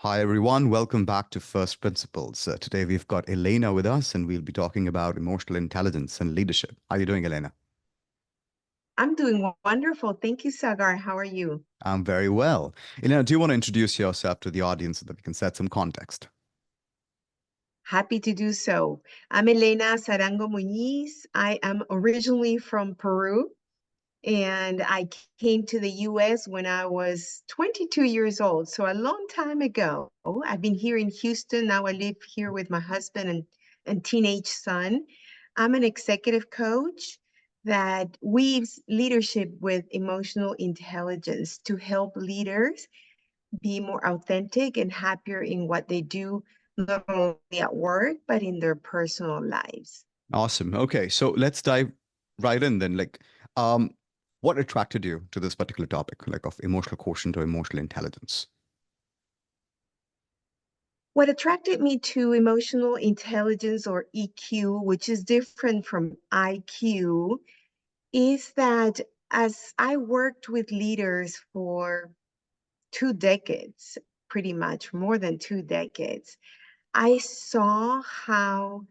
Hi, everyone. Welcome back to First Principles. Today we've got Elena with us, and we'll be talking about emotional intelligence and leadership. How are you doing, Elena? I'm doing wonderful. Thank you, Sagar. How are you? I'm very well. Elena, do you want to introduce yourself to the audience so that we can set some context? Happy to do so. I'm Elena Sarango Muniz. I am originally from Peru, and I came to the US when I was 22 years old, so a long time ago. I've been here in Houston. Now I live here with my husband and teenage son. I'm an executive coach that weaves leadership with emotional intelligence to help leaders be more authentic and happier in what they do, not only at work, but in their personal lives. Awesome. Okay, so let's dive right in then. Um, what attracted you to this particular topic, like of emotional quotient or emotional intelligence? What attracted me to emotional intelligence or EQ, which is different from IQ, is that as I worked with leaders for 2 decades, pretty much more than 2 decades, I saw how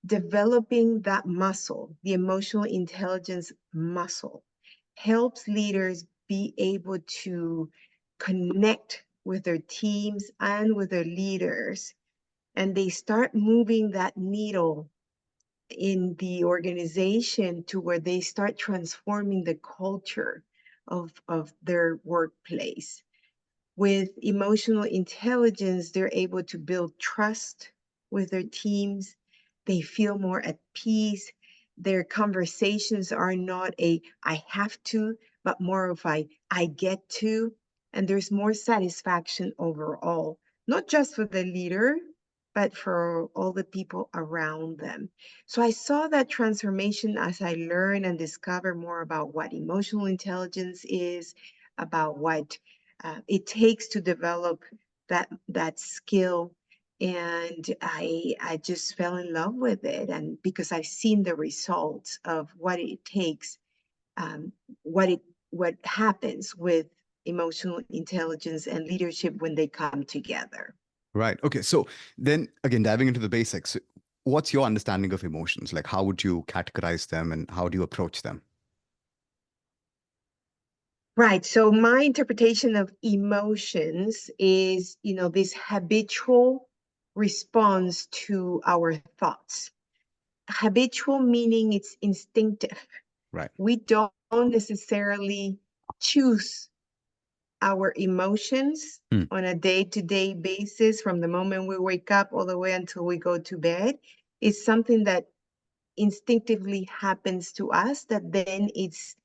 developing that muscle, the emotional intelligence muscle, helps leaders be able to connect with their teams and with their leaders. And they start moving that needle in the organization to where they start transforming the culture of their workplace. With emotional intelligence, they're able to build trust with their teams. They feel more at peace. Their conversations are not a I have to, but more of I get to. And there's more satisfaction overall, not just for the leader, but for all the people around them. So I saw that transformation as I learned and discovered more about what emotional intelligence is, about what it takes to develop that skill. And I just fell in love with it, and because I've seen the results of what it takes, um, what happens with emotional intelligence and leadership when they come together. Right. Okay. So then again, diving into the basics, what's your understanding of emotions? Like, how would you categorize them and how do you approach them? Right. So my interpretation of emotions is, this habitual response to our thoughts. Habitual meaning it's instinctive. Right. We don't necessarily choose our emotions Hmm. on a day-to-day basis from the moment we wake up all the way until we go to bed. It's something that instinctively happens to us that then it's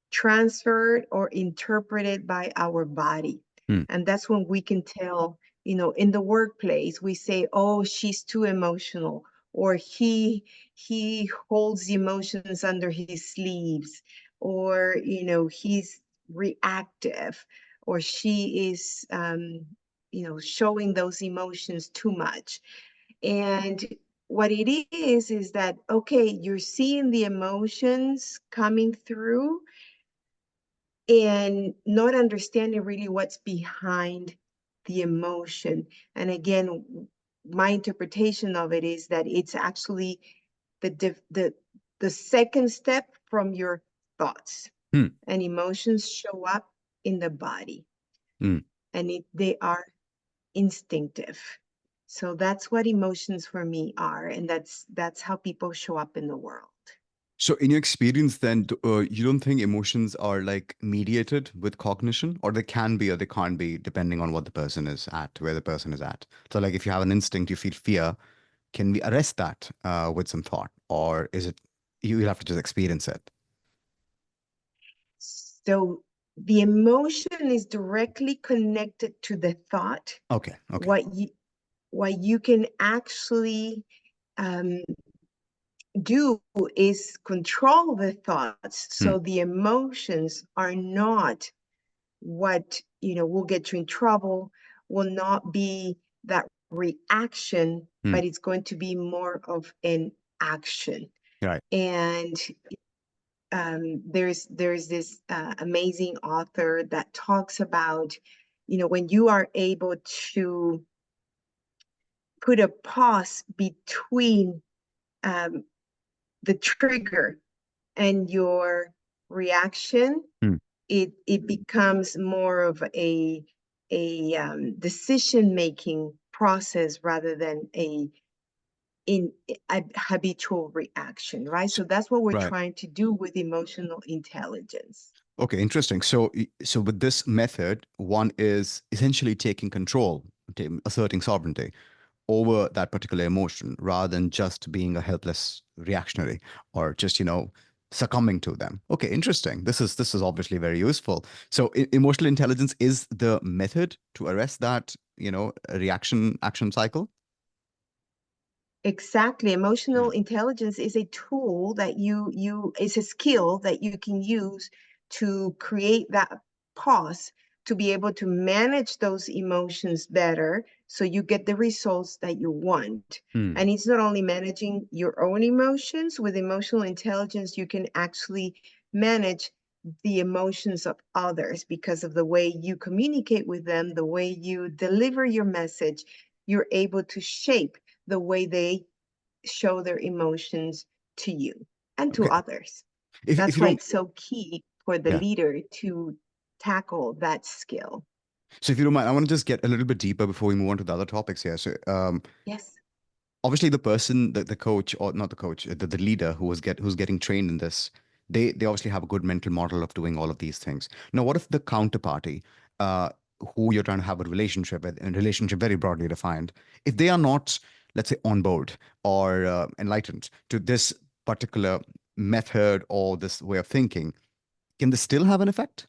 transferred or interpreted by our body. Hmm. And that's when we can tell, in the workplace, we say, oh, she's too emotional, or he holds the emotions under his sleeves, or, he's reactive, or she is, showing those emotions too much. And what it is that, okay, you're seeing the emotions coming through and not understanding really what's behind the emotion. And again, my interpretation of it is that it's actually the second step from your thoughts, Hmm. and emotions show up in the body, Hmm. and they are instinctive. So that's what emotions for me are, and that's how people show up in the world. So, in your experience, then, you don't think emotions are like mediated with cognition, or they can be, or they can't be, depending on what the person is at, where the person is at. So, like, if you have an instinct, you feel fear, can we arrest that with some thought, or is it you have to just experience it? So the emotion is directly connected to the thought. Okay. Okay. What you can actually um, do is control the thoughts, Hmm. so the emotions are not what will get you in trouble, will not be that reaction, Hmm. but it's going to be more of an action. Right. And there's this amazing author that talks about, when you are able to put a pause between um, the trigger and your reaction, Hmm. it becomes more of a decision making process rather than a habitual reaction, right? S- So that's what we're Right. trying to do with emotional intelligence. Okay, interesting. So with this method, one is essentially taking control, asserting sovereignty over that particular emotion rather than just being a helpless reactionary or just, succumbing to them. Okay, interesting. This is obviously very useful. So emotional intelligence is the method to arrest that, reaction action cycle. Exactly. Emotional Hmm. intelligence is a tool that it's a skill that you can use to create that pause to be able to manage those emotions better so you get the results that you want. Hmm. And it's not only managing your own emotions, with emotional intelligence, you can actually manage the emotions of others because of the way you communicate with them, the way you deliver your message. You're able to shape the way they show their emotions to you and to Okay. others. If That's you why don't, it's so key for the yeah. leader to tackle that skill. So if you don't mind, I want to just get a little bit deeper before we move on to the other topics here. So Yes, obviously the person, the coach, or not the coach, the leader who's getting trained in this, they obviously have a good mental model of doing all of these things. Now what if the counterparty, uh who you're trying to have a relationship with, and relationship very broadly defined, if they are not, let's say, on board or enlightened to this particular method or this way of thinking, can this still have an effect?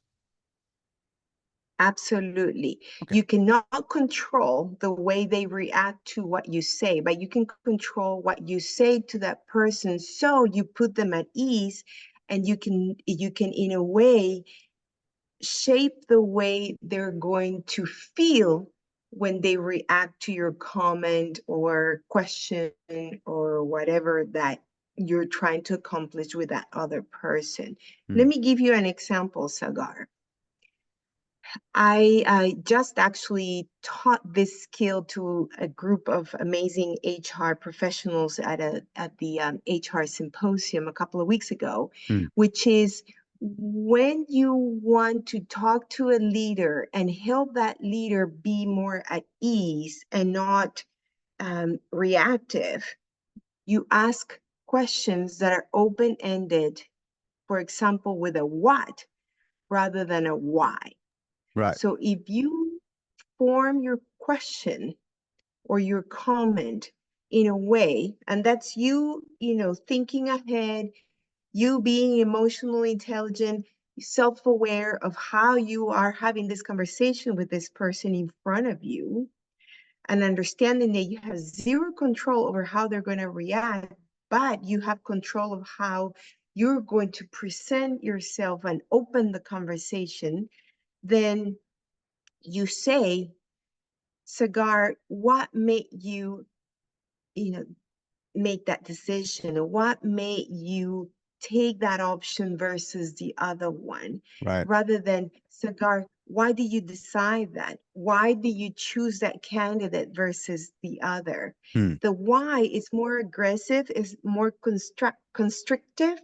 absolutely. Okay. You cannot control the way they react to what you say, but you can control what you say to that person so you put them at ease, and you can in a way shape the way they're going to feel when they react to your comment or question or whatever that you're trying to accomplish with that other person. Let Hmm. me give you an example, Sagar. I just actually taught this skill to a group of amazing HR professionals at the HR symposium a couple of weeks ago, Hmm. which is when you want to talk to a leader and help that leader be more at ease and not reactive, you ask questions that are open-ended, for example, with a what rather than a why. Right. So if you form your question or your comment in a way, and that's thinking ahead, you being emotionally intelligent, self-aware of how you are having this conversation with this person in front of you, and understanding that you have zero control over how they're going to react, but you have control of how you're going to present yourself and open the conversation, then you say, Sagar, what made you know, make that decision? Or what made you take that option versus the other one? Right. Rather than, Sagar, why did you decide that? Why did you choose that candidate versus the other? Hmm. The why is more aggressive, is more constrictive,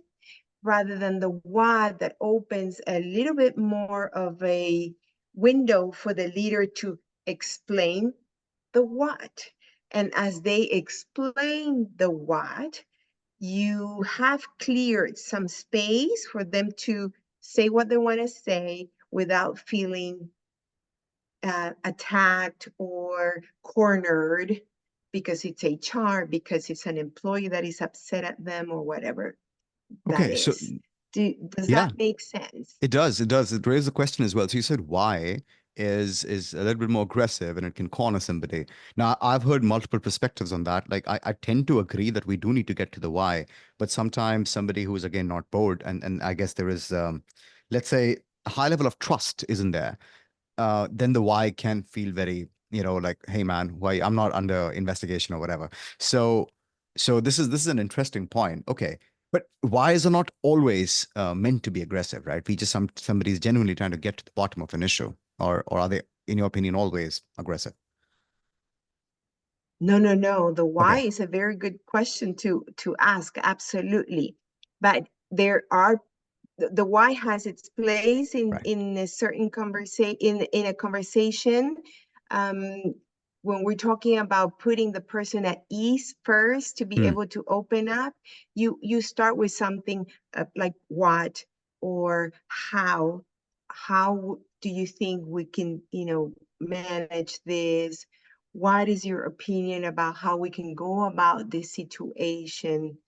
rather than the why that opens a little bit more of a window for the leader to explain the what. And as they explain the what, you have cleared some space for them to say what they want to say without feeling attacked or cornered because it's HR, because it's an employee that is upset at them or whatever that Okay. So is. Does yeah, that make sense? it does. It does. It raises a question as well. So you said why is a little bit more aggressive and it can corner somebody. Now, I've heard multiple perspectives on that. Like I tend to agree that we do need to get to the why, but sometimes somebody who is again not bored, and I guess there is let's say a high level of trust isn't there, then the why can feel very, like, hey man, why I'm not under investigation or whatever. So, this is an interesting point. Okay, but whys are not always meant to be aggressive, right? We just somebody's genuinely trying to get to the bottom of an issue, or are they, in your opinion, always aggressive? No. The why Okay. is a very good question to ask. Absolutely. But there are the why has its place Right. in a certain conversation in a conversation. Um, when we're talking about putting the person at ease first to be Hmm. able to open up, you start with something like what or how. How do you think we can, manage this? What is your opinion about how we can go about this situation?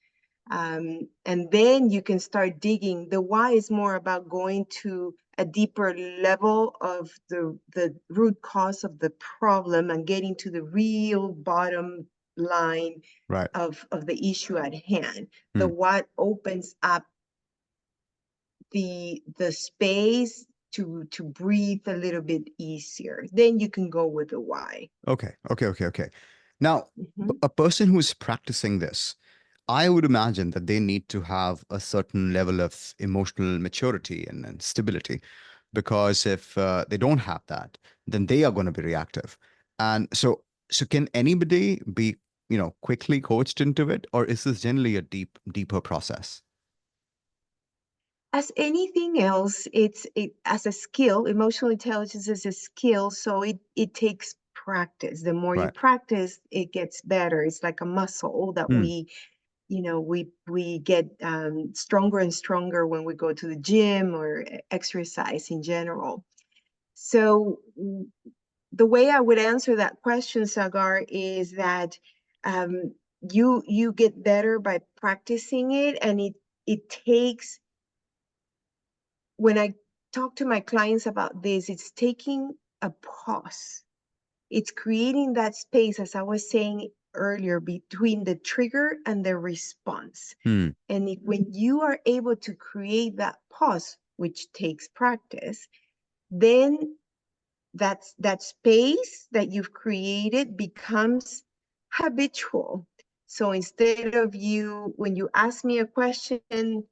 And then you can start digging. The why is more about going to a deeper level of the root cause of the problem and getting to the real bottom line Right. of the issue at hand. The Hmm. what opens up the space to breathe a little bit easier. Then you can go with the why. Okay. Now, Mhm. a person who is practicing this, I would imagine that they need to have a certain level of emotional maturity and stability, because if they don't have that, then they are going to be reactive. And so can anybody be, quickly coached into it, or is this generally a deeper process? As anything else, it as a skill. Emotional intelligence is a skill, so it takes practice. The more you Right. practice, it gets better. It's like a muscle that Hmm. we get stronger and stronger when we go to the gym or exercise in general. So the way I would answer that question, Sagar, is that um, you get better by practicing it, and it takes. When I talk to my clients about this, it's taking a pause. It's creating that space, as I was saying earlier, between the trigger and the response. Hmm. And when you are able to create that pause, which takes practice, then that space that you've created becomes habitual. So instead of you, when you ask me a question,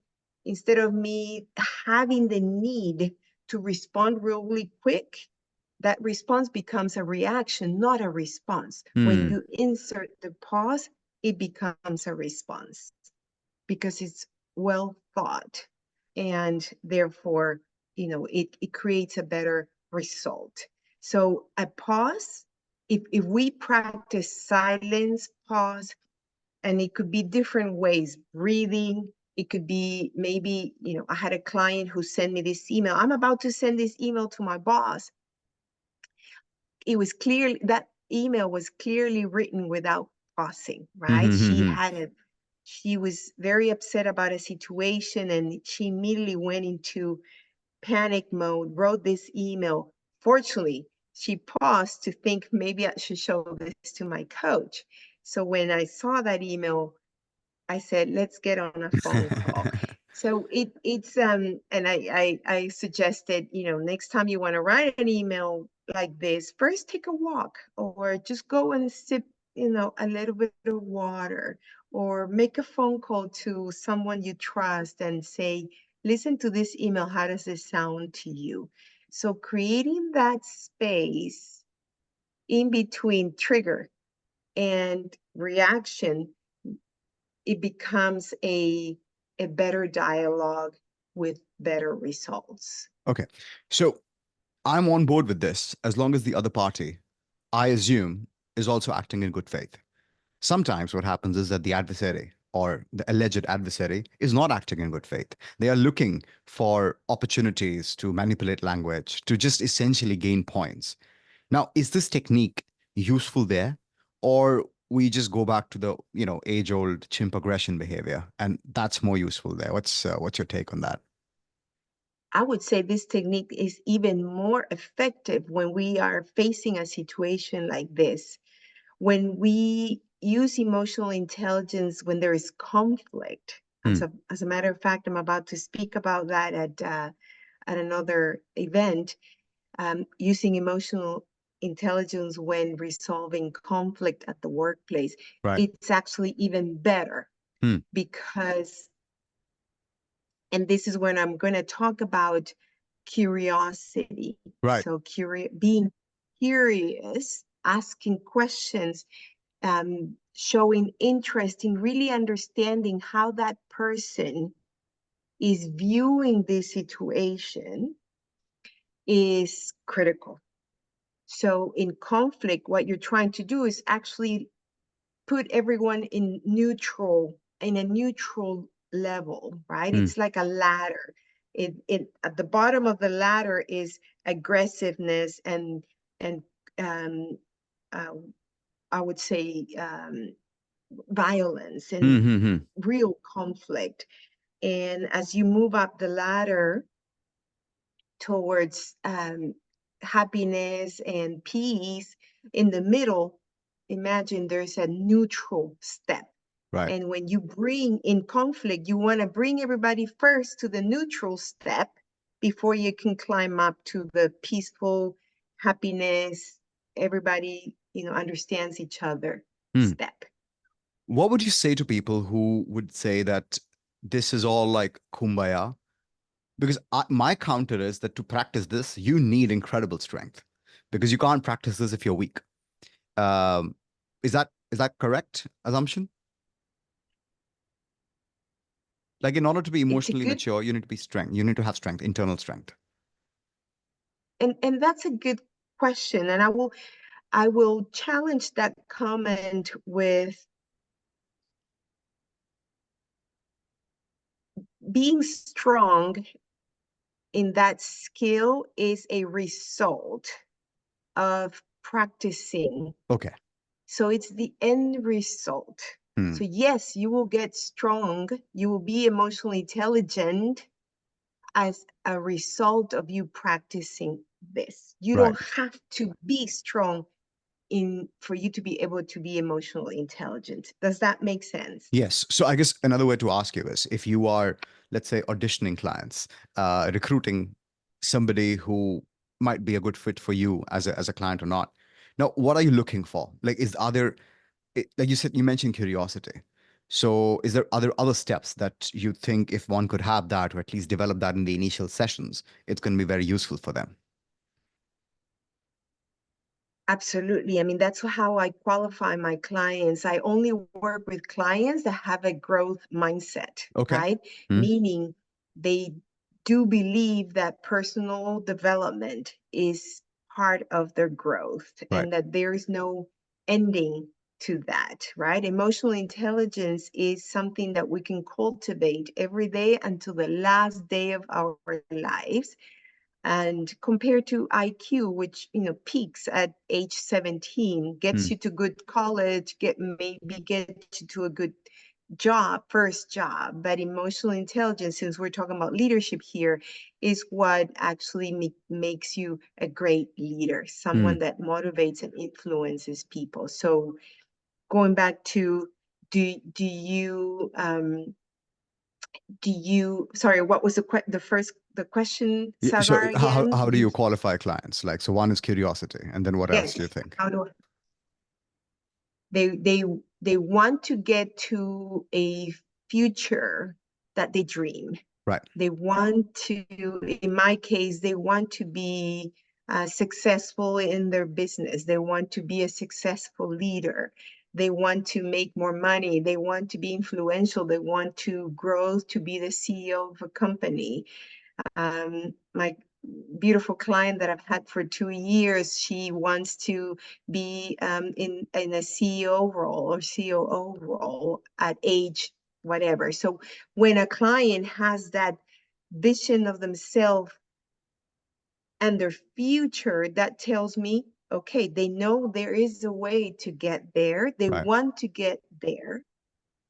instead of me having the need to respond really quick, that response becomes a reaction, not a response. When Hmm. you insert the pause, it becomes a response because it's well thought, and therefore it creates a better result. So a pause, if we practice silence, pause, and it could be different ways, breathing, it could be maybe, I had a client who sent me this email. I'm about to send this email to my boss. It was clear that email was clearly written without pausing, right? She was very upset about a situation, and she immediately went into panic mode, wrote this email. Fortunately, she paused to think maybe I should show this to my coach. So when I saw that email, I said, let's get on a phone call. So it's and I suggested, next time you want to write an email like this, first take a walk or just go and sip, a little bit of water, or make a phone call to someone you trust and say, listen to this email, how does this sound to you? So creating that space in between trigger and reaction, it becomes a better dialogue with better results. Okay. So I'm on board with this as long as the other party, I assume, is also acting in good faith. Sometimes what happens is that the adversary or the alleged adversary is not acting in good faith. They are looking for opportunities to manipulate language, to just essentially gain points. Now, is this technique useful there? Or we just go back to the, age old chimp aggression behavior, and that's more useful there? What's your take on that? I would say this technique is even more effective when we are facing a situation like this. When we use emotional intelligence when there is conflict, Hmm. as a matter of fact, I'm about to speak about that at another event. Using emotional intelligence when resolving conflict at the workplace, Right. it's actually even better Hmm. because, and this is when I'm going to talk about curiosity. Right. So being curious, asking questions, showing interest in really understanding how that person is viewing this situation is critical. So in conflict, what you're trying to do is actually put everyone in a neutral level, right? Mm. It's like a ladder. It at the bottom of the ladder is aggressiveness and um, uh, I would say violence and Mm-hmm. real conflict. And as you move up the ladder towards happiness and peace, in the middle, imagine there's a neutral step. Right. And when you bring in conflict, you want to bring everybody first to the neutral step before you can climb up to the peaceful happiness, everybody, understands each other Mm. step. What would you say to people who would say that this is all like kumbaya? Because my counter is that to practice this, you need incredible strength because you can't practice this if you're weak. Um, is that correct assumption? Like in order to be It's a emotionally good, mature, you need to be strength. You need to have strength, internal strength. and that's a good question. And I will challenge that comment with being strong in that skill is a result of practicing. Okay. So it's the end result. Hmm. So yes, you will get strong, you will be emotionally intelligent as a result of you practicing this. You Right. don't have to be strong in for you to be able to be emotionally intelligent. Does that make sense? Yes. So I guess another way to ask you is if you are, let's say, auditioning clients, recruiting somebody who might be a good fit for you as a client or not. Now, what are you looking for? Like, are there, like you said, you mentioned curiosity. So is there other steps that you think if one could have that or at least develop that in the initial sessions, it's going to be very useful for them? Absolutely. I mean, that's how I qualify my clients. I only work with clients that have a growth mindset, Okay. right? Hmm. Meaning they do believe that personal development is part of their growth Right. and that there is no ending to that, right? Emotional intelligence is something that we can cultivate every day until the last day of our lives. And compared to IQ, which peaks at age 17, Hmm. gets you to good college, maybe get you to a good job, first job. But emotional intelligence, since we're talking about leadership here, is what actually makes you a great leader, Hmm. someone that motivates and influences people. So going back to do you sorry, what was the question, Yeah, so Sagar, how again? how do you qualify clients? Like, so one is curiosity, and then what else Yes, do you think? how do they want to get to a future that they dream. Right. They want to, in my case, they want to be successful in their business. They want to be a successful leader. They want to make more money. They want to be influential. They want to grow to be the CEO of a company. My beautiful client that I've had for 2 years, she wants to be in a CEO role or COO role at age whatever. So when a client has that vision of themselves and their future, that tells me, okay, they know there is a way to get there. They Right. want to get there.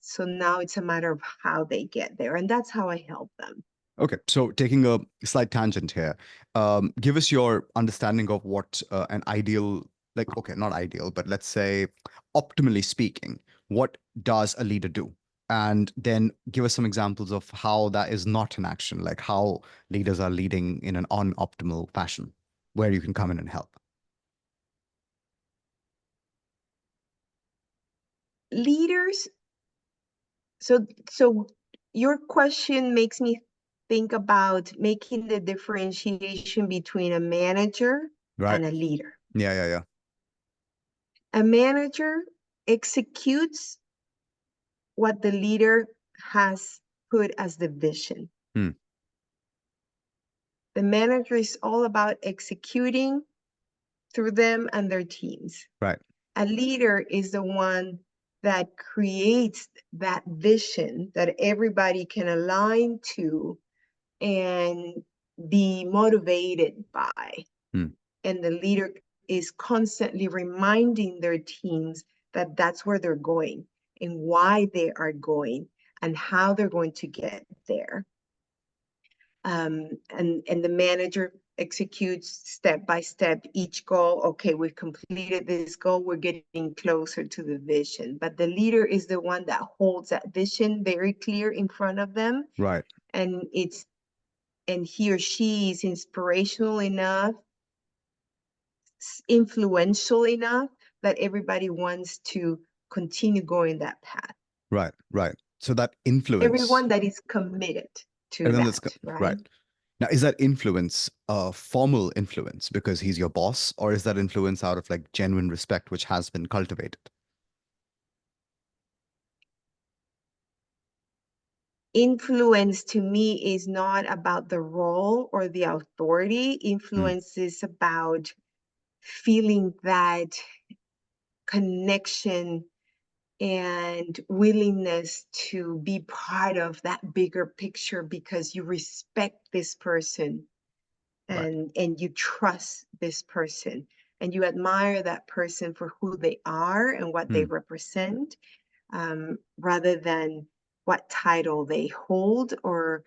So now it's a matter of how they get there. And that's how I help them. Okay, so taking a slight tangent here, give us your understanding of what an ideal, like, okay, not ideal, but let's say optimally speaking, what does a leader do? And then give us some examples of how that is not an action, like how leaders are leading in an unoptimal fashion, where you can come in and help. Leaders, so your question makes me think about making the differentiation between a manager Right. and a leader. Yeah, yeah, yeah. A manager executes what the leader has put as the vision. Hmm. The manager is all about executing through them and their teams. Right. A leader is the one that creates that vision that everybody can align to and be motivated by. Hmm. And the leader is constantly reminding their teams that that's where they're going and why they are going and how they're going to get there. And the manager executes step by step each goal. Okay, we've completed this goal, we're getting closer to the vision. But the leader is the one that holds that vision very clear in front of them. Right. And he or she is inspirational enough, influential enough that everybody wants to continue going that path. Right. Right. So that influence, Everyone that is committed to everyone that's that, right. right? Now, is that influence a formal influence because he's your boss, or is that influence out of like genuine respect, which has been cultivated? Influence to me is not about the role or the authority. Hmm. Influence is about feeling that connection and willingness to be part of that bigger picture because you respect this person Right. and you trust this person and you admire that person for who they are and what they Hmm. represent, rather than what title they hold or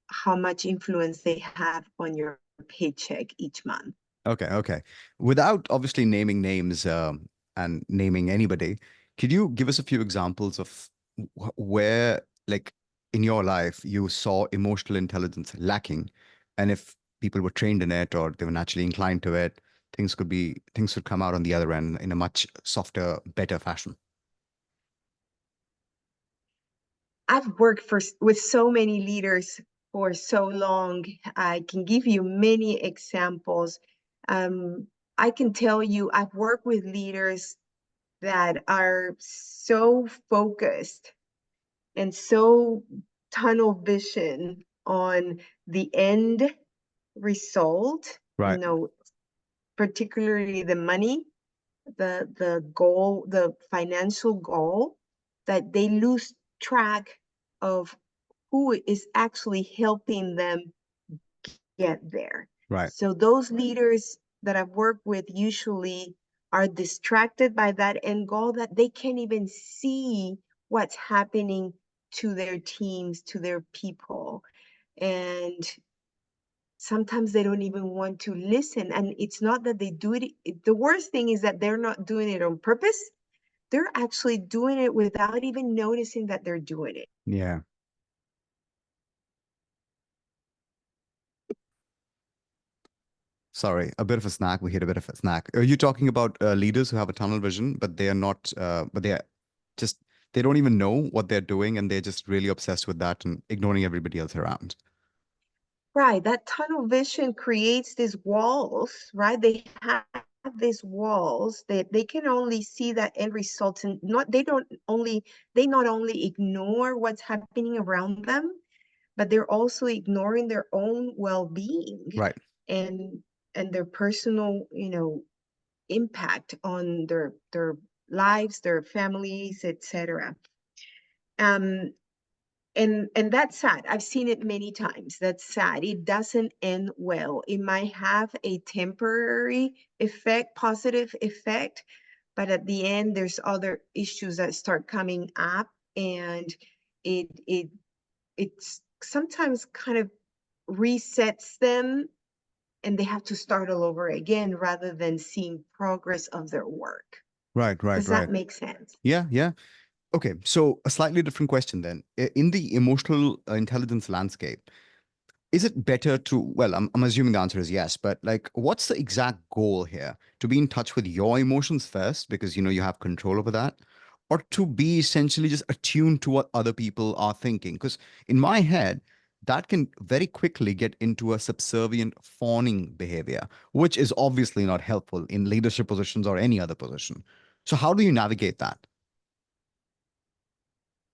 how much influence they have on your paycheck each month. Okay. Okay. Without obviously naming names and naming anybody, could you give us a few examples of where, like, in your life, you saw emotional intelligence lacking, and if people were trained in it or they were naturally inclined to it, things could come out on the other end in a much softer, better fashion. I've worked with so many leaders for so long. I can give you many examples. Um, I can tell you I've worked with leaders that are so focused and so tunnel vision on the end result, Right. particularly the money, the goal, the financial goal, that they lose track of who is actually helping them get there. Right. So those leaders that I've worked with usually are distracted by that end goal that they can't even see what's happening to their teams, to their people. And sometimes they don't even want to listen. And it's not that they do it. The worst thing is that they're not doing it on purpose. They're actually doing it without even noticing that they're doing it. Yeah. Sorry, a bit of a snack. We hit a bit of a snack. Are you talking about leaders who have a tunnel vision, but they are not, but they are just, they don't even know what they're doing and they're just really obsessed with that and ignoring everybody else around? Right. That tunnel vision creates these walls, right? They have these walls that they can only see that end result and they not only ignore what's happening around them, but they're also ignoring their own well-being Right, and their personal, impact on their lives, their families, etc. Um, and that's sad. I've seen it many times. That's sad. It doesn't end well. It might have a temporary effect, positive effect, but at the end there's other issues that start coming up, and it it's sometimes kind of resets them, and they have to start all over again rather than seeing progress of their work. right, right, Does that right. make sense? Yeah, yeah. Okay, so a slightly different question then. In the emotional intelligence landscape, is it better to, well, I'm assuming the answer is yes, but like, what's the exact goal here? To be in touch with your emotions first, because you know you have control over that, or to be essentially just attuned to what other people are thinking? Because in my head, that can very quickly get into a subservient fawning behavior, which is obviously not helpful in leadership positions or any other position. So how do you navigate that?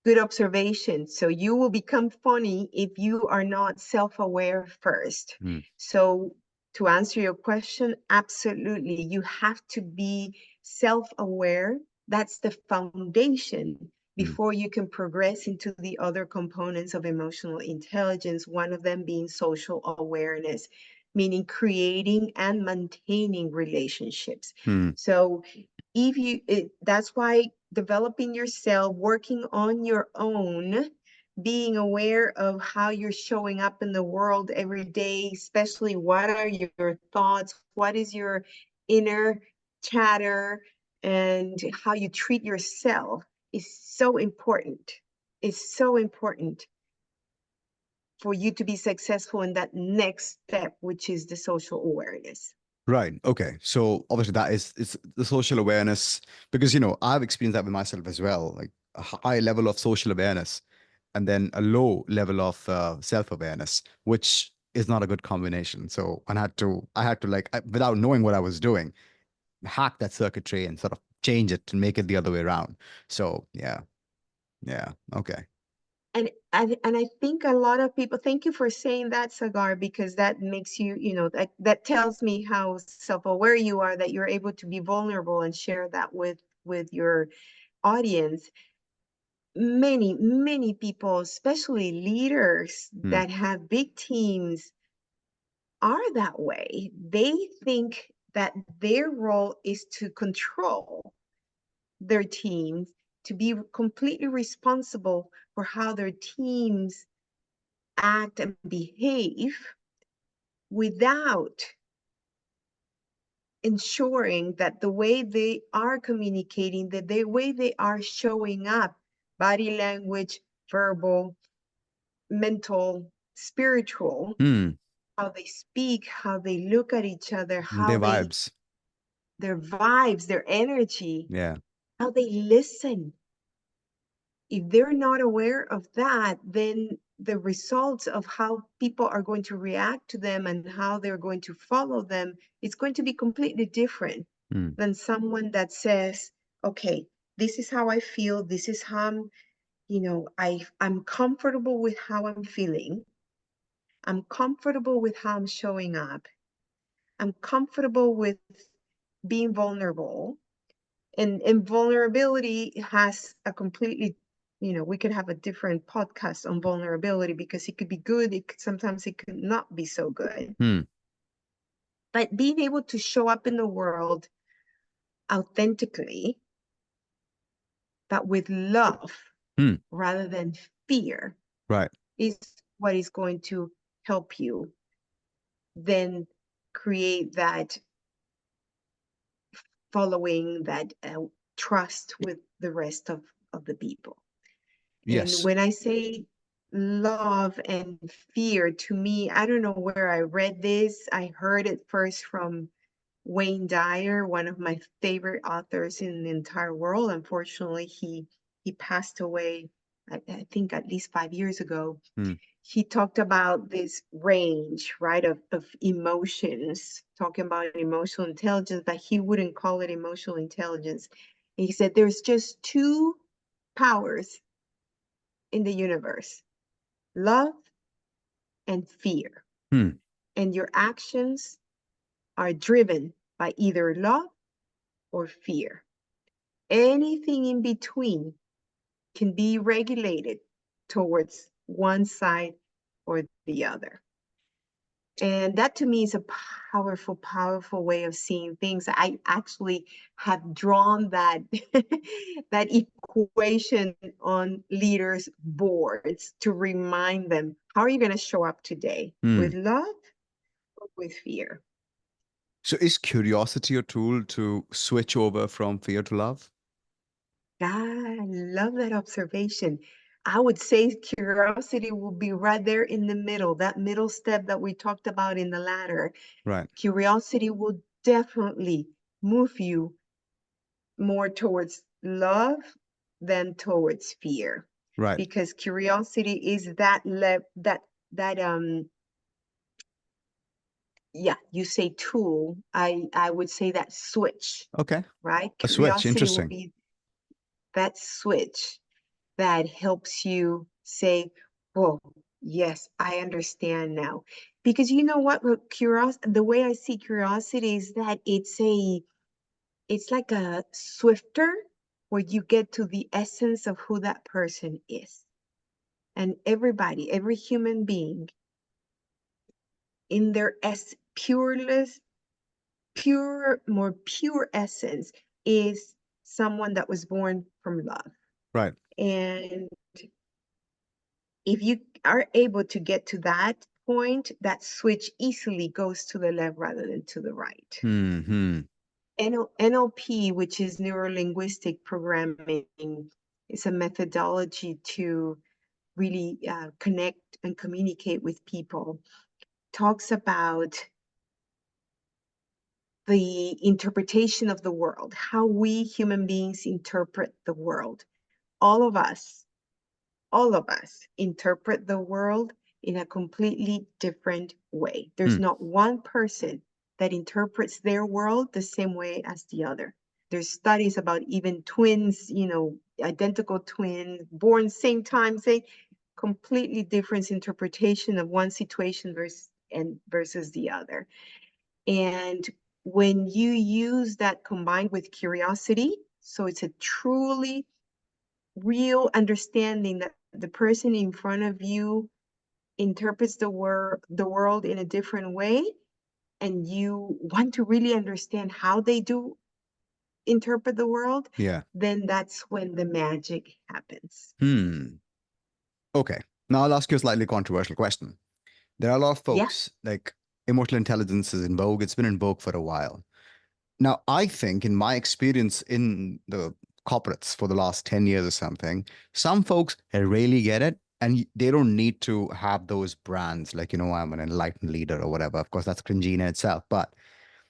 Good observation. So you will become funny if you are not self-aware first. Mm, So to answer your question, absolutely. You have to be self-aware. That's the foundation mm, before you can progress into the other components of emotional intelligence, one of them being social awareness, meaning creating and maintaining relationships. mm. So if you that's why developing yourself, working on your own, being aware of how you're showing up in the world every day, especially what are your thoughts, what is your inner chatter, and how you treat yourself is so important. It's so important for you to be successful in that next step, which is the social awareness. Right. Okay. So obviously that is it's the social awareness because I've experienced that with myself as well, like a high level of social awareness and then a low level of self-awareness, which is not a good combination. So I had to like without knowing what I was doing, hack that circuitry and sort of change it and make it the other way around. So yeah, yeah. Okay. And I think a lot of people, thank you for saying that, Sagar, because that makes you, that tells me how self-aware you are, that you're able to be vulnerable and share that with your audience. Many people, especially leaders Hmm. that have big teams, are that way. They think that their role is to control their teams, to be completely responsible for how their teams act and behave without ensuring that the way they are communicating, that the way they are showing up, body language, verbal, mental, spiritual, Hmm. how they speak, how they look at each other, Their vibes. their vibes, their energy, Yeah. how they listen. If they're not aware of that, then the results of how people are going to react to them and how they're going to follow them is going to be completely different Hmm. than someone that says, okay, this is how I feel, this is how I'm comfortable with how I'm feeling. I'm comfortable with how I'm showing up. I'm comfortable with being vulnerable. And vulnerability has a completely, we could have a different podcast on vulnerability because it could be good, sometimes it could not be so good. Hmm. But being able to show up in the world authentically, but with love Hmm. rather than fear, Right. is what is going to help you then create that following, that trust with the rest of the people. And Yes. when I say love and fear, to me, I don't know where I read this. I heard it first from Wayne Dyer, one of my favorite authors in the entire world. Unfortunately, he passed away, I think at least 5 years ago. Hmm. He talked about this range, right, of emotions, talking about emotional intelligence, but he wouldn't call it emotional intelligence. And he said there's just two powers in the universe: love and fear. Hmm. And your actions are driven by either love or fear. Anything in between can be regulated towards one side or the other. And that to me is a powerful, powerful way of seeing things. I actually have drawn that that equation on leaders' boards to remind them, how are you going to show up today? With Hmm. love or with fear? So is curiosity a tool to switch over from fear to love? God, I love that observation. I would say curiosity will be right there in the middle, that middle step that we talked about in the ladder. Right. Curiosity will definitely move you more towards love than towards fear, Right. because curiosity is that yeah, you say tool, I would say that switch, Okay. right? A switch. Curiosity will Interesting. be that switch. that helps you say, "Whoa, yes, I understand now." Because you know what, curiosity, the way I see curiosity is that it's like a swifter where you get to the essence of who that person is. And everybody, every human being in their purest, more pure essence is someone that was born from love. Right. And if you are able to get to that point, that switch easily goes to the left rather than to the right. Hmm. NLP, which is neuro linguistic programming, is a methodology to really connect and communicate with people. Talks about the interpretation of the world, how we human beings interpret the world. All of us, all of us interpret the world in a completely different way. There's Hmm. not one person that interprets their world the same way as the other. There's studies about even twins, identical twins, born same time, say completely different interpretation of one situation versus the other. And when you use that combined with curiosity, so it's a truly real understanding that the person in front of you interprets the world in a different way, and you want to really understand how they do interpret the world, Yeah. then that's when the magic happens. Hmm. Okay. Now I'll ask you a slightly controversial question. There are a lot of Yeah. folks like emotional intelligence is in vogue. It's been in vogue for a while. Now, I think in my experience in the corporates for the last 10 years or something, some folks really get it and they don't need to have those brands like, I'm an enlightened leader or whatever. Of course, that's cringy in itself. But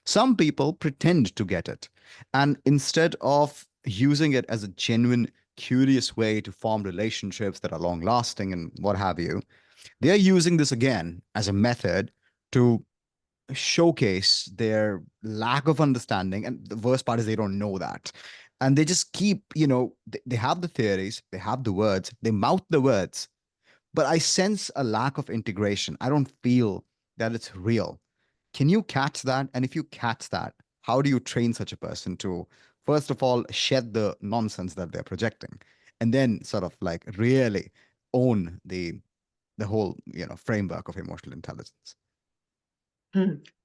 some people pretend to get it. And instead of using it as a genuine, curious way to form relationships that are long lasting and what have you, they're using this again as a method to showcase their lack of understanding. And the worst part is they don't know that. And they just keep, they have the theories, they have the words, they mouth the words, but I sense a lack of integration. I don't feel that it's real. Can you catch that? And if you catch that, how do you train such a person to, first of all, shed the nonsense that they're projecting, and then sort of like really own the whole, framework of emotional intelligence?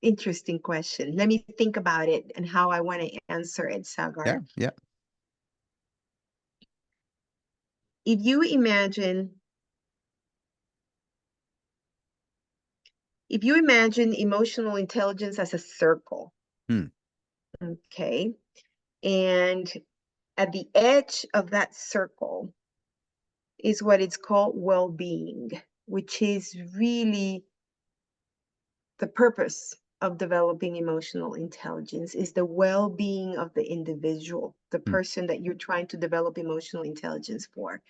Interesting question. Let me think about it and how I want to answer it, Yeah, Sagar. yeah. If you imagine emotional intelligence as a circle, Hmm. okay, and at the edge of that circle is what it's called well-being, which is really the purpose of developing emotional intelligence, is the well-being of the individual, the Hmm. person that you're trying to develop emotional intelligence for.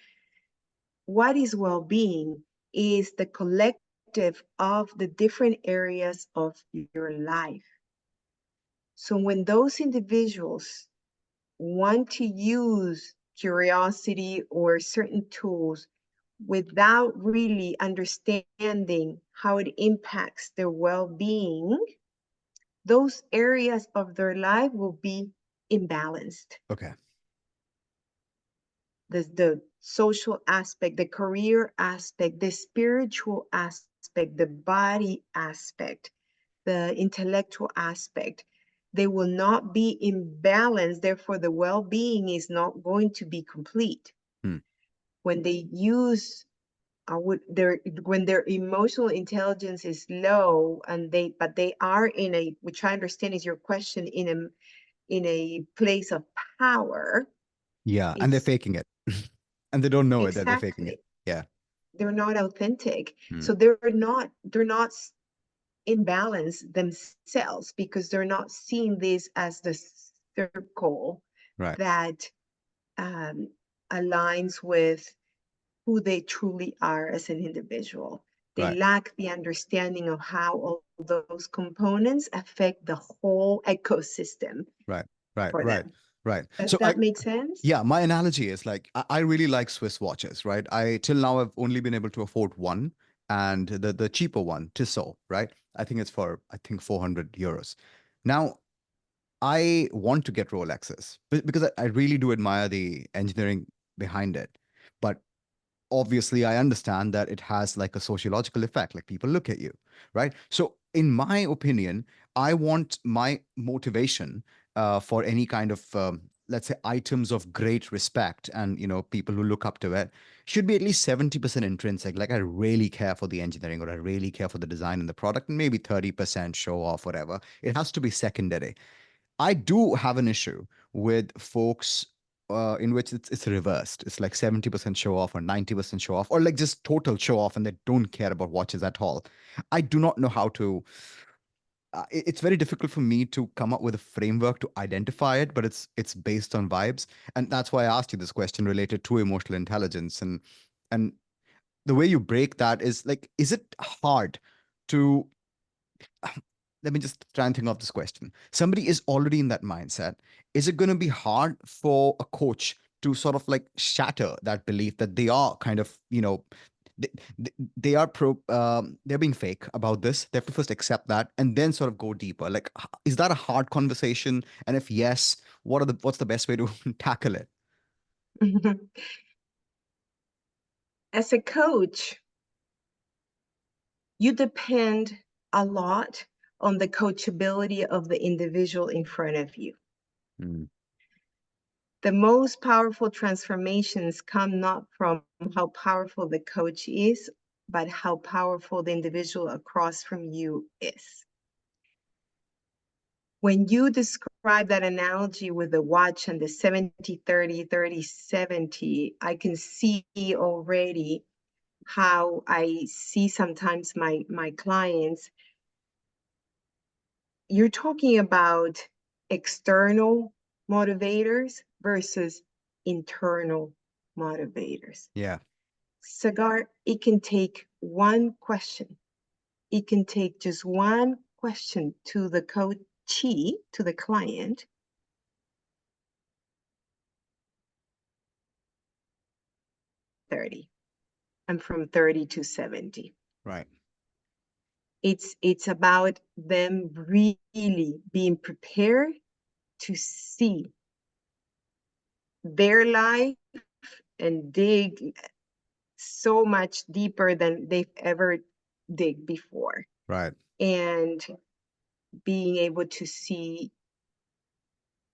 What is well-being is the collective of the different areas of your life. So when those individuals want to use curiosity or certain tools without really understanding how it impacts their well-being, those areas of their life will be imbalanced. Okay. The social aspect, the career aspect, the spiritual aspect, the body aspect, the intellectual aspect, they will not be in balance. Therefore, the well-being is not going to be complete. Hmm. When they use when their emotional intelligence is low, and they are in a, which I understand is your question, in a place of power, Yeah. And they're it's faking it. And they don't know it that they're faking it. exactly, Yeah. they're not authentic. Hmm. So they're not in balance themselves, because they're not seeing this as the circle Right. that um, aligns with who they truly are as an individual. They Right. lack the understanding of how all those components affect the whole ecosystem Right. Right. for Right. them. Right. Does So that make sense? yeah, my analogy is like I really like Swiss watches, right? I till now I've only been able to afford one, and the cheaper one, Tissot, right? I think it's for I think 400 euros. Now I want to get Rolexes because I really do admire the engineering behind it, but obviously I understand that it has like a sociological effect, like people look at you, right? So in my opinion, I want my motivation for any kind of let's say items of great respect, and people who look up to it, should be at least 70% intrinsic, like I really care for the engineering, or I really care for the design and the product, and maybe 30% show off, whatever. It has to be secondary. I do have an issue with folks in which it's reversed. It's like 70% show off or 90% show off, or like just total show off, and they don't care about watches at all. I do not know how to. It's very difficult for me to come up with a framework to identify it, but it's based on vibes, and that's why I asked you this question related to emotional intelligence, and the way you break that is like, is it hard to let me just try and think of this question. Somebody is already in that mindset. Is it going to be hard for a coach to sort of like shatter that belief that they are kind of, they, they are they're being fake about this. They have to first accept that and then sort of go deeper. Like, is that a hard conversation? And if yes, what's the best way to tackle it? As a coach, you depend a lot on the coachability of the individual in front of you. Mm, The most powerful transformations come not from how powerful the coach is, but how powerful the individual across from you is. When you describe that analogy with the watch and the 70-30, 30-70, I can see already how I see sometimes my clients. You're talking about external motivators versus internal motivators. yeah. Cigar, it can take one question. It can take just one question to the coachee, to the client. I'm from 30 to 70. Right. It's about them really being prepared to see their life and dig so much deeper than they've ever dig before, Right. and being able to see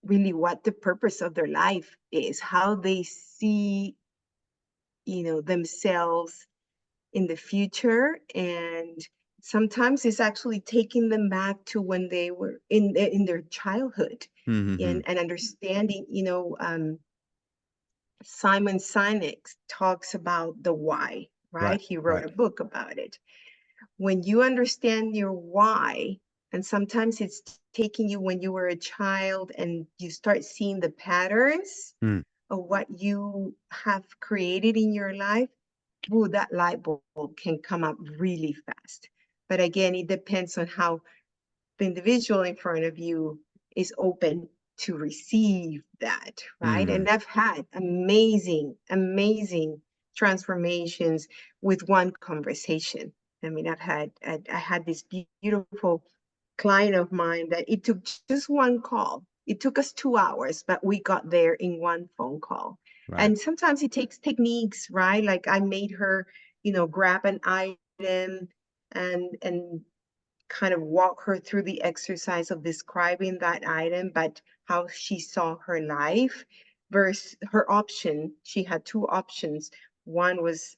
really what the purpose of their life is, how they see themselves in the future. And sometimes it's actually taking them back to when they were in their childhood, Mm-hmm. and understanding. Simon Sinek talks about the why, Right. right? He wrote Right. a book about it. When you understand your why, and sometimes it's taking you when you were a child and you start seeing the patterns Mm, of what you have created in your life, ooh, that light bulb can come up really fast. But again, it depends on how the individual in front of you is open to receive that, right? mm, And I've had amazing, amazing transformations with one conversation. I mean, I had this beautiful client of mine that it took just one call. It took us 2 hours, but we got there in one phone call. right. And sometimes it takes techniques, right? Like I made her, grab an item and kind of walk her through the exercise of describing that item, but how she saw her life versus her option. She had two options. One was,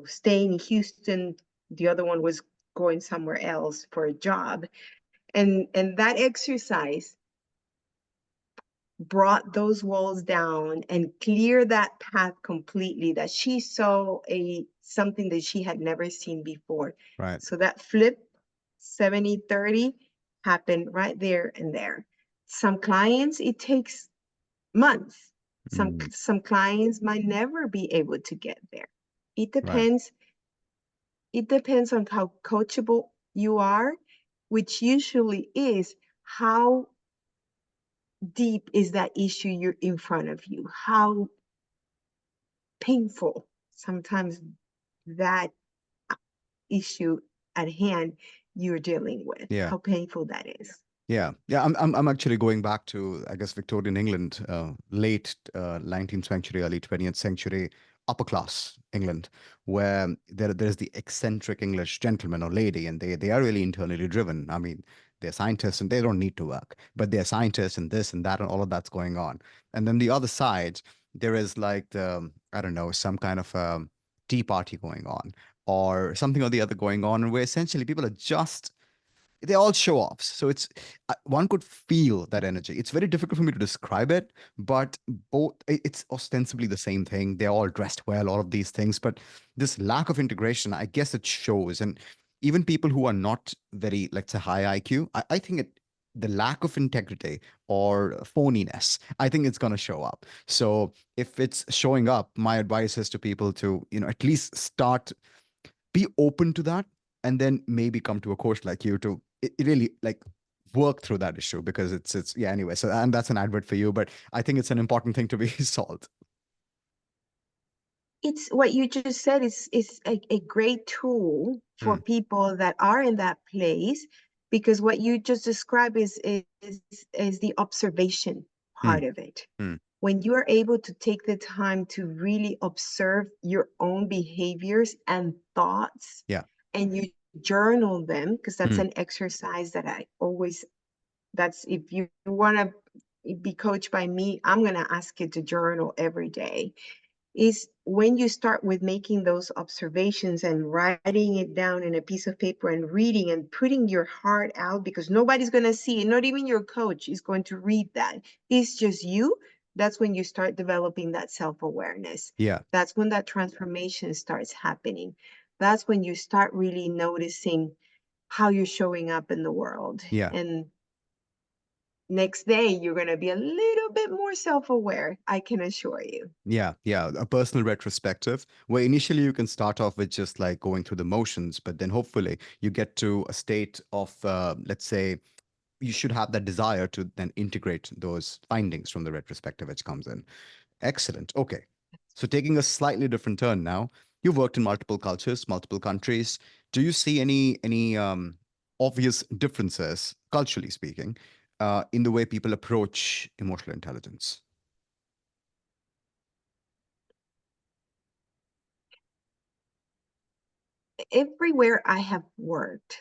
staying in Houston. The other one was going somewhere else for a job. And that exercise brought those walls down and cleared that path completely, that she saw something that she had never seen before. Right. So that flip 70-30 happened right there and there. Some clients, it takes months. some Mm, some clients might never be able to get there. it right. depends it depends on how coachable you are, which usually is how deep is that issue you're in front of you? How painful sometimes that issue at hand you're dealing with, Yeah. how painful that is. Yeah, yeah. I'm actually going back to, I guess, Victorian England, late 19th century, early 20th century, upper class England, where there's the eccentric English gentleman or lady, and they are really internally driven. I mean, they're scientists and they don't need to work, but they're scientists and this and that and all of that's going on. And then the other side, there is like the, I don't know, some kind of tea party going on or something or the other going on, where essentially people are just they all show offs. So it's one could feel that energy. It's very difficult for me to describe it, but it's ostensibly the same thing. They're all dressed well, all of these things, but this lack of integration, I guess it shows. And even people who are not very, let's say, high IQ, I think the lack of integrity or phoniness, I think it's going to show up. So if it's showing up, my advice is to people to, at least start be open to that, and then maybe come to a coach like you to it really like work through that issue, because it's yeah, anyway. So, and that's an advert for you, but I think it's an important thing to be solved. It's what you just said is a great tool for Mm, people that are in that place, because what you just described is the observation mm, part of it. mm. When you are able to take the time to really observe your own behaviors and thoughts, Yeah. and you journal them, because that's Mm, an exercise that I always, that's if you want to be coached by me, I'm going to ask you to journal every day. Is when you start with making those observations and writing it down in a piece of paper and reading and putting your heart out, because nobody's going to see it, not even your coach is going to read that. It's just you. That's when you start developing that self-awareness. yeah. That's when that transformation starts happening. That's when you start really noticing how you're showing up in the world. Yeah. And next day, you're going to be a little bit more self-aware, I can assure you. Yeah, yeah, a personal retrospective where initially you can start off with just like going through the motions, but then hopefully you get to a state of, let's say, you should have that desire to then integrate those findings from the retrospective which comes in. Excellent. Okay. So taking a slightly different turn now, you've worked in multiple cultures, multiple countries. Do you see any obvious differences, culturally speaking, in the way people approach emotional intelligence? Everywhere I have worked,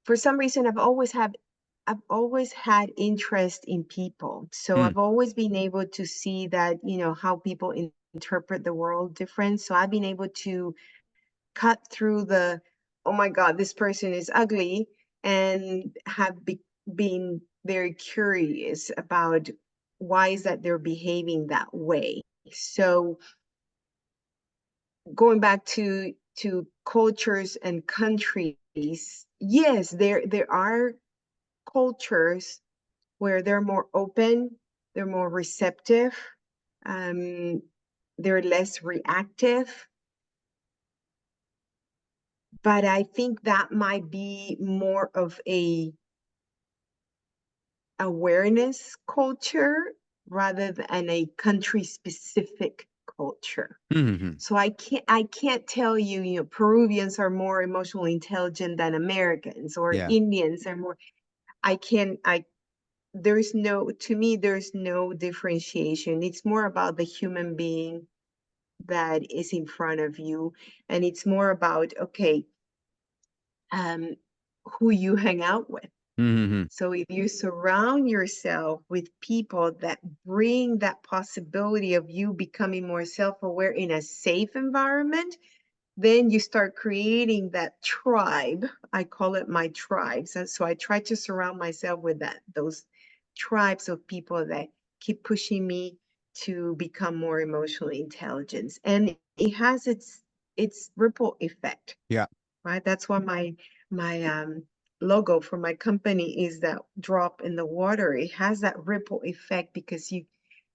for some reason, I've always had interest in people. So Mm, I've always been able to see that, how people interpret the world different. So I've been able to cut through the, oh my God, this person is ugly, and have been very curious about why is that they're behaving that way. So going back to cultures and countries, yes, there are cultures where they're more open, they're more receptive, um, they're less reactive. But I think that might be more of a awareness culture rather than a country specific culture. mm-hmm. So I can't tell you, Peruvians are more emotionally intelligent than Americans, or Yeah. Indians are more. I can I there's no to me there's no differentiation. It's more about the human being that is in front of you, and it's more about, okay, um who you hang out with. Mm-hmm. So if you surround yourself with people that bring that possibility of you becoming more self-aware in a safe environment, then you start creating that tribe. I call it my tribes. And so I try to surround myself with those tribes of people that keep pushing me to become more emotionally intelligent. And it has its ripple effect, Yeah. right? That's why my logo for my company is that drop in the water. It has that ripple effect because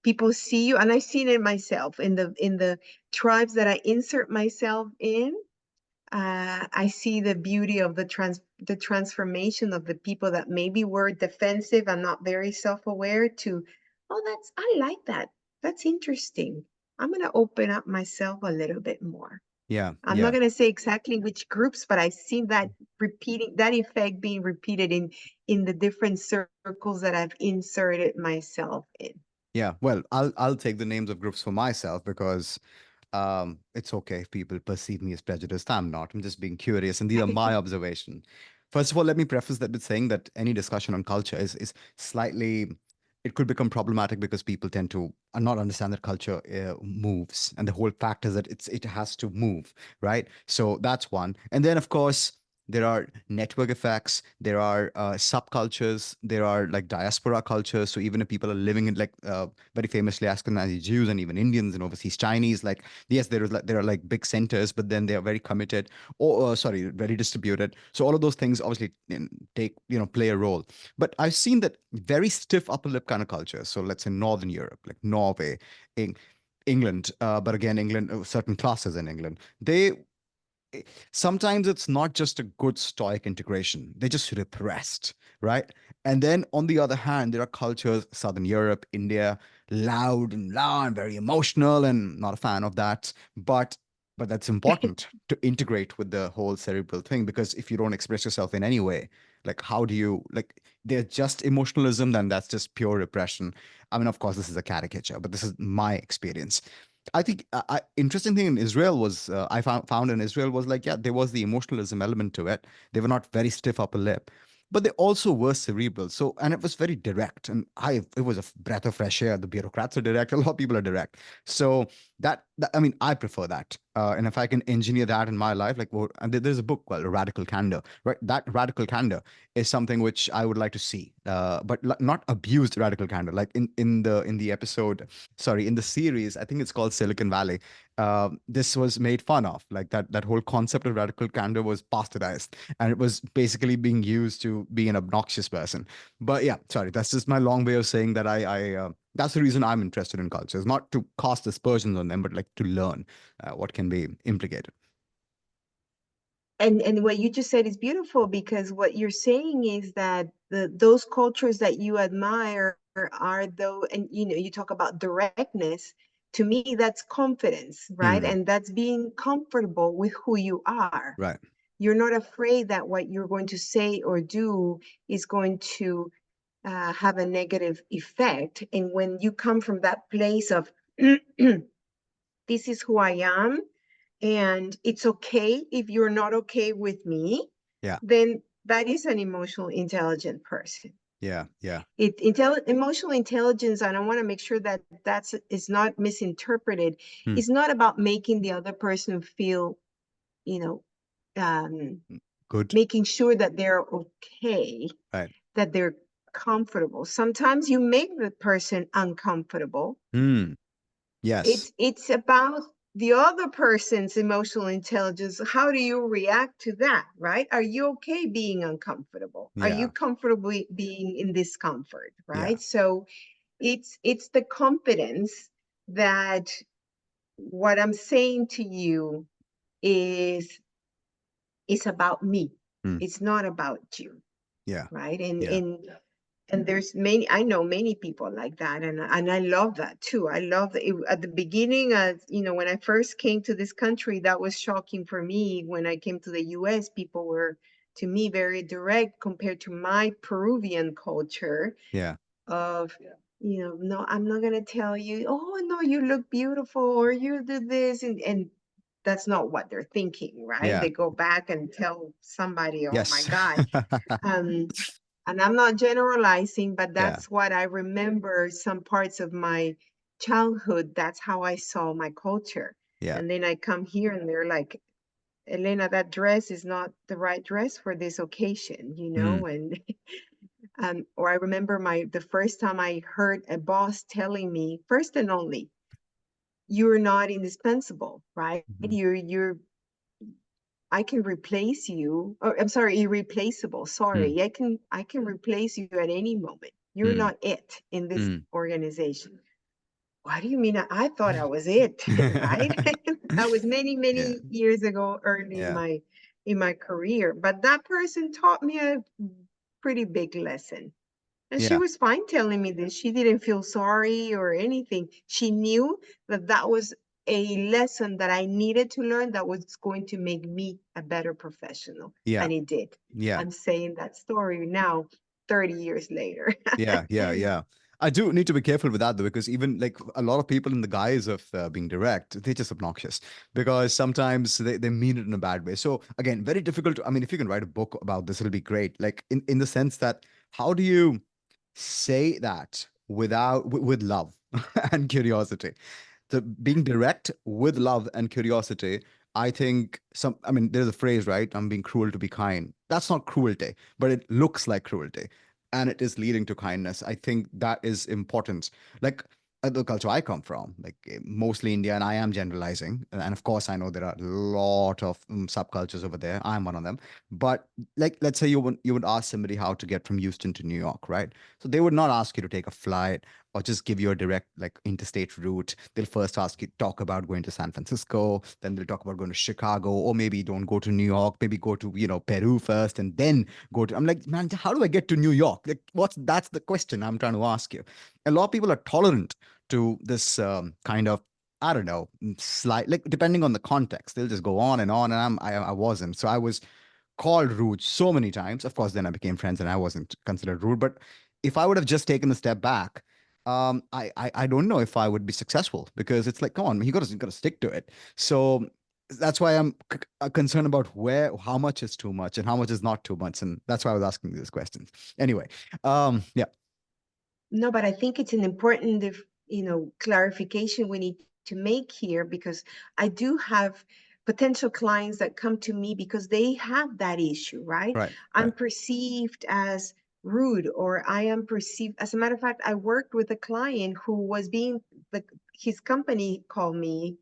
people see you, and I've seen it myself in the tribes that I insert myself in. I see the beauty of the the transformation of the people that maybe were defensive and not very self-aware to, oh, I like that. That's interesting. I'm going to open up myself a little bit more. Yeah, I'm not yeah. going to say exactly which groups, but I've seen that that effect being repeated in the different circles that I've inserted myself in. Yeah, well, I'll take the names of groups for myself because it's okay if people perceive me as prejudiced. I'm not. I'm just being curious, and these are my observation. First of all, let me preface that with saying that any discussion on culture is slightly. It could become problematic because people tend to not understand that culture moves, and the whole fact is that it has to move, right? So that's one, and then of course there are network effects, there are subcultures, there are like diaspora cultures. So even if people are living in like very famously Ashkenazi Jews and even Indians and overseas Chinese, like yes, there are like big centers, but then they are very committed or sorry, very distributed. So all of those things obviously take play a role. But I've seen that very stiff upper lip kind of culture. So let's say Northern Europe, like Norway, England, but again, England, certain classes in England, they sometimes it's not just a good stoic integration, they're just repressed, right? And then on the other hand, there are cultures, Southern Europe, India, loud and very emotional, and not a fan of that. But that's important to integrate with the whole cerebral thing, because if you don't express yourself in any way, like how do you, like, they're just emotionalism, then that's just pure repression. I mean, of course this is a caricature, but this is my experience. I think interesting thing in Israel was I found in Israel was like, yeah, there was the emotionalism element to it. They were not very stiff upper lip, but they also were cerebral. So, and it was very direct, and it was a breath of fresh air. The bureaucrats are direct. A lot of people are direct. So I mean, I prefer that. And if I can engineer that in my life, like, well, and there's a book called Radical Candor, right? That radical candor is something which I would like to see, but not abused radical candor. Like in the episode, sorry, in the series, I think it's called Silicon Valley. This was made fun of, like that whole concept of radical candor was bastardized, and it was basically being used to be an obnoxious person. But yeah, sorry, that's just my long way of saying that I that's the reason I'm interested in cultures, not to cast aspersions on them, but like to learn what can be implicated. And what you just said is beautiful, because what you're saying is that those cultures that you admire are though, and you talk about directness. To me, that's confidence, right? Hmm. And that's being comfortable with who you are. Right. You're not afraid that what you're going to say or do is going to have a negative effect. And when you come from that place of this is who I am, and it's okay if you're not okay with me, Yeah. then that is an emotional intelligent person. Yeah. Yeah. Emotional intelligence, and I want to make sure that that's is not misinterpreted. Hmm. It's not about making the other person feel, you know, um, Good. making sure that they're okay, Right. that they're comfortable. Sometimes you make the person uncomfortable. Hmm. Yes. It's about the other person's emotional intelligence. How do you react to that, right? Are you okay being uncomfortable? Are you Yeah. comfortable being in discomfort, Yeah. right? So it's the confidence that what I'm saying to you is is about me. Hmm. It's not about you, Yeah. right? Yeah. And there's many, I know many people like that, and I love that too. I love that at the beginning, when I first came to this country, that was shocking for me. When I came to the US, people were, to me, very direct compared to my Peruvian culture Yeah. of, no, I'm not gonna tell you, oh no, you look beautiful, or you did this, and that's not what they're thinking, right? Yeah. They go back and tell somebody, oh my Yes. God. um and I'm not generalizing, but Yeah. that's what I remember. Some parts of my childhood, that's how I saw my culture. Yeah. And then I come here and they're like, Elena, that dress is not the right dress for this occasion, Hmm. and or I remember the first time I heard a boss telling me, first and only, you're not indispensable, right? Mhm. You're I can replace you, or I'm sorry, irreplaceable. Hmm. Sorry, I can replace you at any moment. You're Hmm. not it in this Hmm. organization. What do you mean? I thought I was it, right? That was many, Yeah. many years ago, early in Yeah. my in my career. But that person taught me a pretty big lesson. And she Yeah. was fine telling me this. She didn't feel sorry or anything. She knew that that was a lesson that I needed to learn that was going to make me a better professional. Yeah. And it did. Yeah. I'm saying that story now, 30 years later. Yeah, yeah, yeah. I do need to be careful with that though, because even like a lot of people in the guise of being direct, they're just obnoxious because sometimes they mean it in a bad way. So again, very difficult to, I mean, if you can write a book about this, it'll be great. Like in the sense that how do you say that with love and curiosity? The being direct with love and curiosity, I think I mean, there's a phrase, right? I'm being cruel to be kind. That's not cruelty, but it looks like cruelty and it is leading to kindness. I think that is important. Like the culture I come from, like mostly India, and I am generalizing. And of course, I know there are a lot of subcultures over there. I'm one of them. But like, let's say you would ask somebody how to get from Houston to New York, right? So they would not ask you to take a flight or just give you a direct like interstate route. They'll first ask you talk about going to San Francisco, then they'll talk about going to Chicago, or maybe don't go to New York, maybe go to Peru first, and then go to. I'm like, man, how do I get to New York? Like, that's the question I'm trying to ask you. A lot of people are tolerant to this kind of. I don't know, slight like depending on the context, they'll just go on and on, and I wasn't. So I was called rude so many times. Of course, then I became friends and I wasn't considered rude. But if I would have just taken a step back, I don't know if I would be successful because it's like, come on, you gotta stick to it. So that's why I'm concerned about how much is too much and how much is not too much, and that's why I was asking these questions. Anyway, yeah, No, but I think it's an important, clarification we need to make here, because I do have potential clients that come to me because they have that issue, right? right, I'm right. perceived as rude, or I am perceived. As a matter of fact, I worked with a client who was his company called me,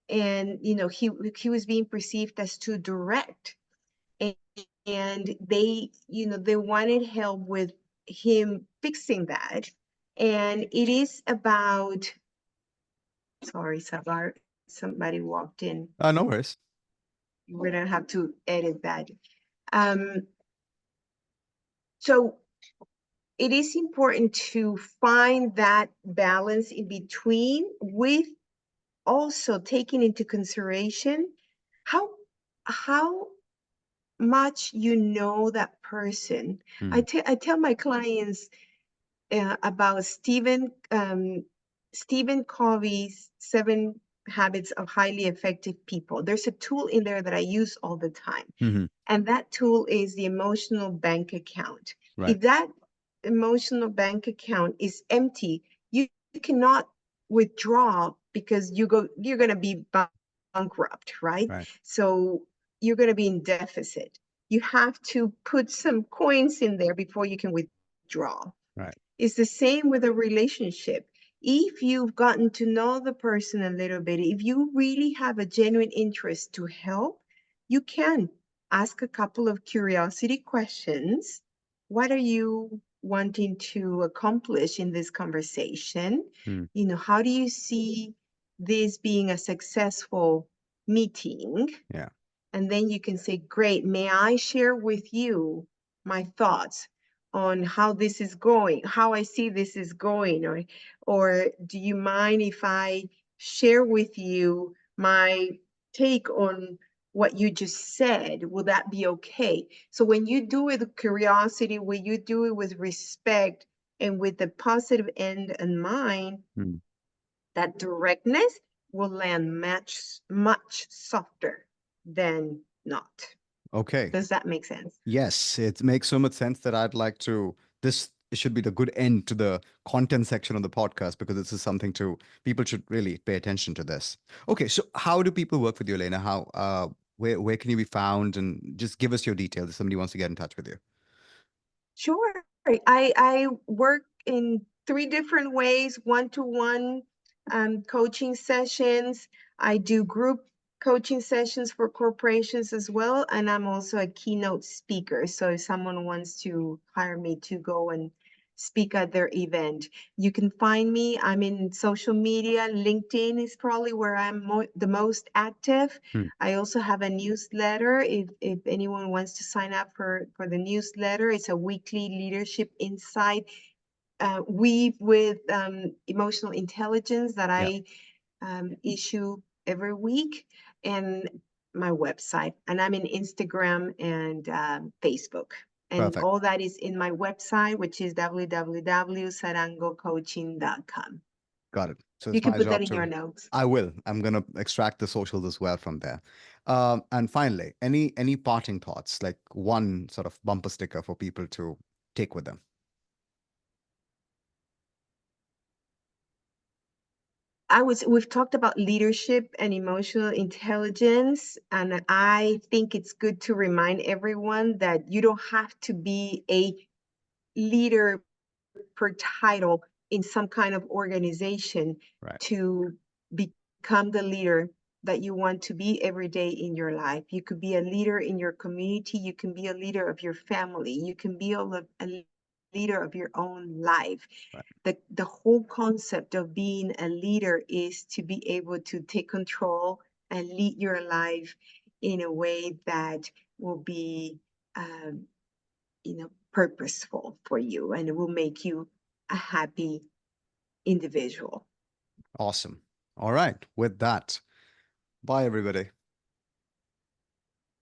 and he was being perceived as too direct, and, and they wanted help with him fixing that. And it is about, sorry, Sabar, somebody walked in. No worries. We're gonna have to edit that. um so it is important to find that balance in between, with also taking into consideration how how much that person. Hmm. I tell my clients about Stephen Covey's 7 Habits of Highly Effective People. There's a tool in there that I use all the time, Hmm. and that tool is the emotional bank account. Right, If that emotional bank account is empty, you cannot withdraw, because you're going to be bankrupt, right? right, So you're going to be in deficit. You have to put some coins in there before you can withdraw. right. It's the same with a relationship. If you've gotten to know the person a little bit, if you really have a genuine interest to help, you can ask a couple of curiosity questions. What are you wanting to accomplish in this conversation? Hmm. How do you see this being a successful meeting? Yeah. And then you can say, great, may I share with you my thoughts on how this is going, how I see this is going, or do you mind if I share with you my take on what you just said? Will that be okay? So when you do it with curiosity, when you do it with respect and with the positive end in mind, Hmm. that directness will land much softer than not. Okay. Does that make sense? Yes, it makes so much sense that I'd like to. This should be the good end to the content section of the podcast because this is something to people should really pay attention to this. Okay, so how do people work with you, Elena? Where can you be found? And just give us your details if somebody wants to get in touch with you. Sure. I work in 3 different ways: one-to-one coaching sessions. I do group coaching sessions for corporations as well. And I'm also a keynote speaker. So if someone wants to hire me to go and speak at their event. You can find me. I'm in social media. LinkedIn is probably where I'm the most active. Hmm. I also have a newsletter. If anyone wants to sign up for the newsletter, it's a weekly leadership insight weave with emotional intelligence that Yeah, I issue every week, and my website. And I'm in Instagram and Facebook. And perfect. all that is in my website, which is www.sarangocoaching.com. Got it. So You it's can my put that job in your to. notes. I will. I'm gonna extract the socials as well from there. And finally, any parting thoughts, like one sort of bumper sticker for people to take with them? We've talked about leadership and emotional intelligence, and I think it's good to remind everyone that you don't have to be a leader per title in some kind of organization Right. to become the leader that you want to be every day in your life. You could be a leader in your community, you can be a leader of your family, you can be a leader of your own life. Right. The whole concept of being a leader is to be able to take control and lead your life in a way that will be um, purposeful for you, and it will make you a happy individual. Awesome. All right. With that, bye everybody.